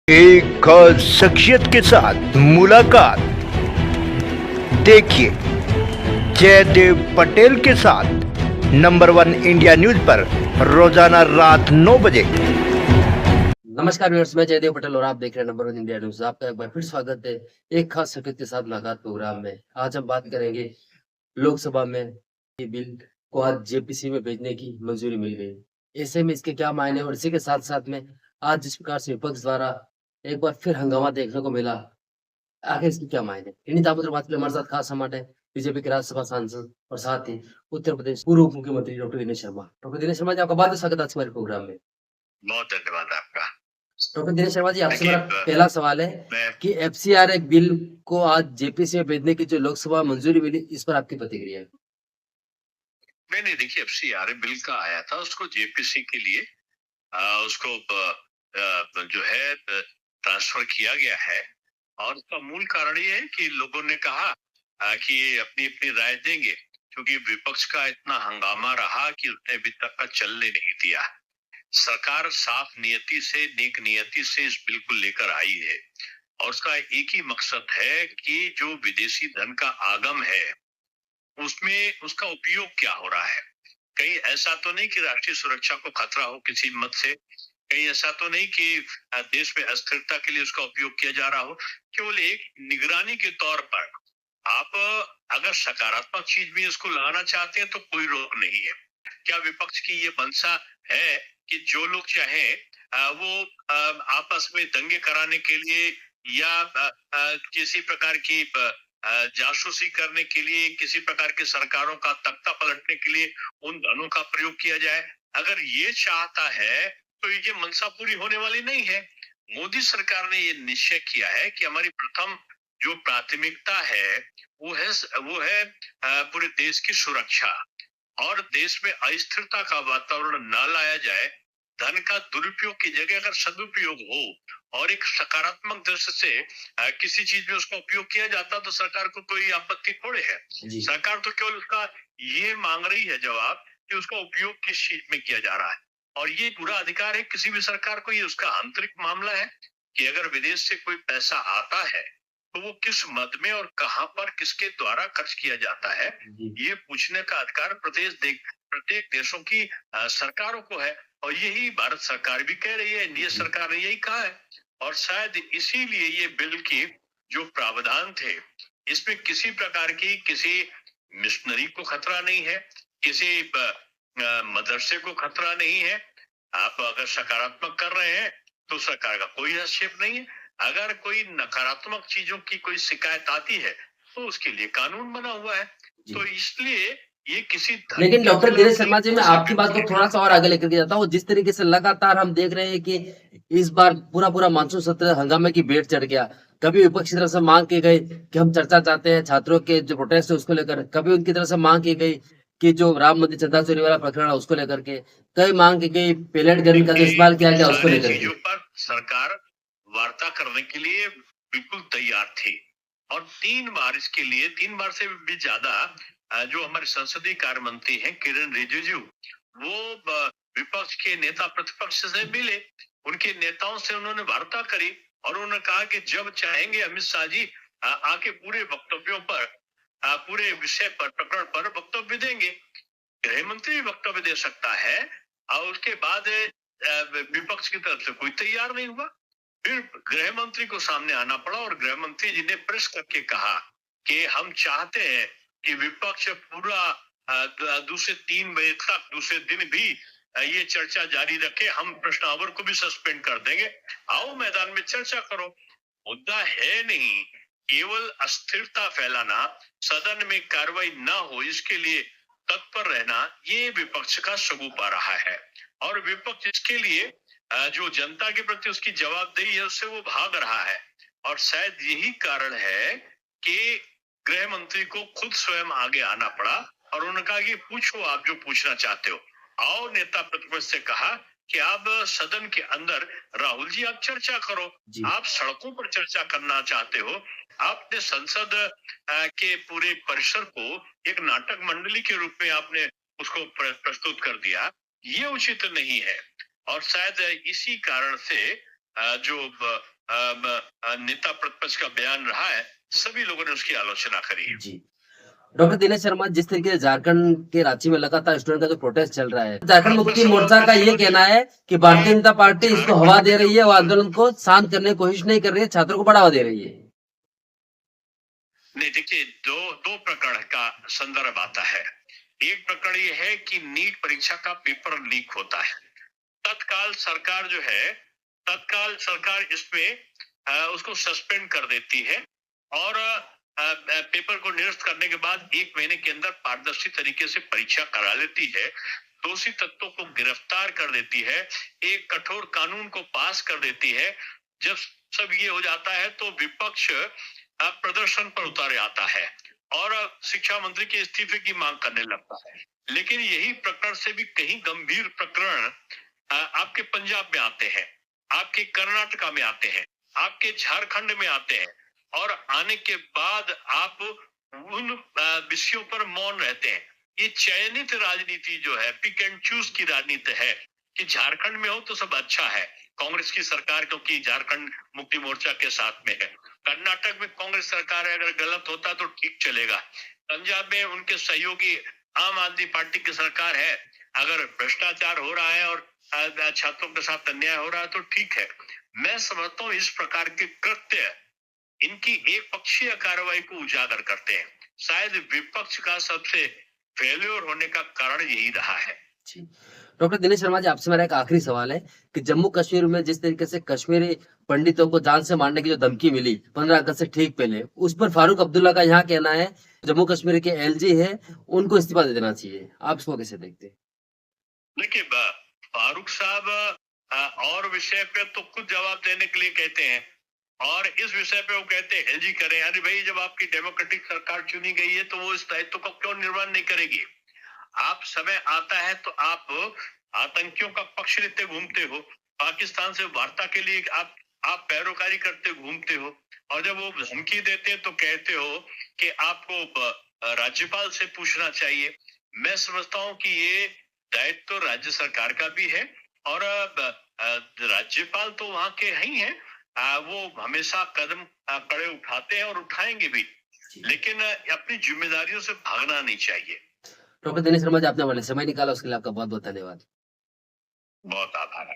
एक खास शख्सियत के साथ मुलाकात। देखिए जयदेव पटेल के साथ नंबर 1 इंडिया न्यूज पर रोजाना रात 9 बजे। नमस्कार व्यूअर्स, मैं जयदेव पटेल और आप देख रहे हैं नंबर 1 इंडिया न्यूज। आपका एक बार फिर स्वागत है एक खास शख्सियत के साथ मुलाकात प्रोग्राम में। आज हम बात करेंगे लोकसभा में ये बिल को आज जेपीसी में भेजने की मंजूरी मिल गई। ऐसे में इसके क्या मायने और इसी के साथ साथ में आज जिस प्रकार से विपक्ष द्वारा एक बार फिर हंगामा देखने को मिला, आखिर इसके क्या मायने, इन्हीं दावों पर बात के लिए हमारे साथ खास सम्मान है बीजेपी के राज्यसभा सांसद और साथ ही उत्तर प्रदेश पूर्व उप मुख्यमंत्री डॉक्टर दिनेश शर्मा। डॉक्टर दिनेश शर्मा जी, आपका बहुत बहुत स्वागत है आज हमारे प्रोग्राम में। बहुत धन्यवाद आपका। डॉक्टर दिनेश शर्मा जी, आपसे देखिए, मेरा पहला सवाल है मैं कि एफसीआर एक बिल को आज जेपीसी में भेजने की जो लोकसभा मंजूरी मिली, इस पर आपकी प्रतिक्रिया है? नहीं देखिए, एफसीआरए बिल का आया था, उसको जेपीसी के लिए उसको जो है ट्रांसफर किया गया है। और उसका मूल कारण ये है कि लोगों ने कहा कि ये अपनी अपनी राय देंगे, क्योंकि विपक्ष का इतना हंगामा रहा कि उसने अभी तक का चलने नहीं दिया। सरकार साफ नियति से, नेक नियति से इस बिल को लेकर आई है और उसका एक ही मकसद है कि जो विदेशी धन का आगम है उसमें उसका उपयोग क्या हो रहा है। कहीं ऐसा तो नहीं कि राष्ट्रीय सुरक्षा को खतरा हो किसी मत से, कहीं ऐसा तो नहीं कि देश में अस्थिरता के लिए उसका उपयोग किया जा रहा हो। केवल एक निगरानी के तौर पर आप अगर सकारात्मक चीज भी इसको लगाना चाहते हैं तो कोई रोक नहीं है। क्या विपक्ष की ये मंशा है कि जो लोग चाहें वो आपस में दंगे कराने के लिए या किसी प्रकार की जासूसी करने के लिए, किसी प्रकार की सरकारों का तख्ता पलटने के लिए उन धनों का प्रयोग किया जाए? अगर ये चाहता है तो ये मंशा पूरी होने वाली नहीं है। मोदी सरकार ने ये निश्चय किया है कि हमारी प्रथम जो प्राथमिकता है वो है पूरे देश की सुरक्षा, और देश में अस्थिरता का वातावरण न लाया जाए। धन का दुरुपयोग की जगह अगर सदुपयोग हो और एक सकारात्मक दृष्टि से किसी चीज में उसका उपयोग किया जाता तो सरकार को कोई आपत्ति थोड़े है। सरकार तो केवल उसका ये मांग रही है जवाब कि उसका उपयोग किस चीज में किया जा रहा है, और ये पूरा अधिकार है किसी भी सरकार को। ये उसका आंतरिक मामला है कि अगर विदेश से कोई पैसा आता है तो वो किस मद में और कहां पर किसके द्वारा खर्च किया जाता है, ये पूछने का अधिकार प्रत्येक देशों की सरकारों को है। और यही भारत सरकार भी कह रही है, एनडीए सरकार ने यही कहा है। और शायद इसीलिए ये बिल की जो प्रावधान थे, इसमें किसी प्रकार की किसी मिशनरी को खतरा नहीं है, किसी मदरसे को खतरा नहीं है। आप अगर सकारात्मक कर रहे हैं तो सरकार का कोई हस्तक्षेप नहीं है। अगर कोई नकारात्मक चीजों की कोई शिकायत आती है तो उसके लिए कानून बना हुआ है। तो इसलिए ये किसी लेकिन डॉक्टर दिनेश शर्मा जी, मैं आपकी बात को थोड़ा सा और आगे लेकर के जाता हूँ। जिस तरीके से लगातार हम देख रहे हैं कि इस बार पूरा मानसून सत्र हंगामे की भेंट चढ़ गया। कभी विपक्ष की तरफ से मांग की गई कि हम चर्चा चाहते हैं छात्रों के जो प्रोटेस्ट है उसको लेकर, कभी उनकी तरफ से मांग की गई कि जो राम मंदिर चंदा चोरी वाला प्रकरण है उसको लेकर के, कई मांग की गई पेलेट गन का जो इस्तेमाल किया गया उसको लेकर के। पर सरकार वार्ता करने के लिए बिल्कुल तैयार थी, और 3 बार इसके लिए, 3 बार से भी ज्यादा जो हमारे संसदीय कार्य मंत्री हैं किरण रिजिजू, वो विपक्ष के नेता प्रतिपक्ष से मिले, उनके नेताओं से उन्होंने वार्ता करी और उन्होंने कहा कि जब चाहेंगे अमित शाह जी आके पूरे वक्तव्यों पर, पूरे विषय पर, प्रकरण पर वक्तव्य देंगे। गृह मंत्री वक्तव्य दे सकता है, और उसके बाद विपक्ष की तरफ से कोई तैयार नहीं हुआ। फिर गृह मंत्री को सामने आना पड़ा और गृह मंत्री जी ने प्रेस करके कहा कि हम चाहते हैं कि विपक्ष पूरा दूसरे 3 बजे तक, दूसरे दिन भी ये चर्चा जारी रखे, हम प्रश्नावल को भी सस्पेंड कर देंगे, आओ मैदान में चर्चा करो। मुद्दा है नहीं केवल अस्थिरता फैलाना, सदन में कार्रवाई ना हो इसके लिए तत्पर रहना, ये विपक्ष का सगुपा रहा है। और विपक्ष इसके लिए जो जनता के प्रति उसकी जवाबदेही है उससे वो भाग रहा है। और शायद यही कारण है कि गृह मंत्री को खुद स्वयं आगे आना पड़ा और उन्होंने कहा कि पूछो आप जो पूछना चाहते हो। आओ नेता प्रतिपक्ष से कहा कि आप सदन के अंदर, राहुल जी आप चर्चा करो, आप सड़कों पर चर्चा करना चाहते हो, आपने संसद के पूरे परिसर को एक नाटक मंडली के रूप में आपने उसको प्रस्तुत कर दिया, ये उचित नहीं है। और शायद इसी कारण से जो नेता प्रतिपक्ष का बयान रहा है, सभी लोगों ने उसकी आलोचना करी है। जी। डॉक्टर दिनेश शर्मा, जिस तरीके से झारखंड के रांची में लगातार स्टूडेंट का जो प्रोटेस्ट चल रहा है, झारखंड मुक्ति मोर्चा का ये कहना है कि भारतीय जनता पार्टी इसको हवा दे रही है और आंदोलन को शांत करने की कोशिश नहीं कर रही है, छात्रों को बढ़ावा दे रही है। नहीं, देखिए, दो प्रकरण का संदर्भ आता है। एक प्रकरण ये है कि नीट परीक्षा का पेपर लीक होता है। तत्काल सरकार इसमें उसको सस्पेंड कर देती है और पेपर को निरस्त करने के बाद 1 महीने के अंदर पारदर्शी तरीके से परीक्षा करा लेती है, दोषी तत्वों को गिरफ्तार कर देती है, एक कठोर कानून को पास कर देती है। जब सब ये हो जाता है तो विपक्ष प्रदर्शन पर उतारे आता है और शिक्षा मंत्री के इस्तीफे की मांग करने लगता है। लेकिन यही प्रकरण से भी कहीं गंभीर प्रकरण आपके पंजाब में आते हैं, आपके कर्नाटका में आते हैं, आपके झारखंड में आते हैं और आने के बाद आप उन विषयों पर मौन रहते हैं। ये चयनित राजनीति जो है, पिक एंड चूज की राजनीति है कि झारखंड में हो तो सब अच्छा है, कांग्रेस की सरकार क्योंकि झारखंड मुक्ति मोर्चा के साथ में है। कर्नाटक में कांग्रेस सरकार है, अगर गलत होता तो ठीक चलेगा। पंजाब में उनके सहयोगी आम आदमी पार्टी की सरकार है, अगर भ्रष्टाचार हो रहा है और छात्रों के साथ अन्याय हो रहा है तो ठीक है। मैं समझता हूँ इस प्रकार के कृत्य इनकी एक पक्षीय कार्रवाई को उजागर करते हैं। शायद विपक्ष का सबसे फेल्योर होने का कारण यही रहा है। डॉक्टर दिनेश शर्मा जी, आपसे मेरा एक आखिरी सवाल है कि जम्मू कश्मीर में जिस तरीके से कश्मीरी पंडितों को जान से मारने की जो धमकी मिली 15 अगस्त से ठीक पहले, उस पर फारूक अब्दुल्ला का यहाँ कहना है जम्मू कश्मीर के एलजी है उनको इस्तीफा दे देना चाहिए। आप इसको कैसे देखते हैं? देखिए, फारूक साहब और विषय पे तो खुद जवाब देने के लिए कहते हैं और इस विषय पे वो कहते हैं एलजी करें। अरे भाई, जब आपकी डेमोक्रेटिक सरकार चुनी गई है तो वो इस दायित्व को क्यों निर्वहन नहीं करेगी? आप समय आता है तो आप आतंकियों का पक्ष लेते घूमते हो, पाकिस्तान से वार्ता के लिए आप पैरोकारी करते घूमते हो और जब वो धमकी देते हैं तो कहते हो कि आपको राज्यपाल से पूछना चाहिए। मैं समझता हूं कि ये दायित्व तो राज्य सरकार का भी है और राज्यपाल तो वहां के ही हैं, वो हमेशा कदम कड़े उठाते हैं और उठाएंगे भी, लेकिन अपनी जिम्मेदारियों से भागना नहीं चाहिए। डॉक्टर दिनेश शर्मा जी, आपने हमारे लिए समय निकाला, उसके लिए आपका बहुत बहुत धन्यवाद। बहुत आभार है।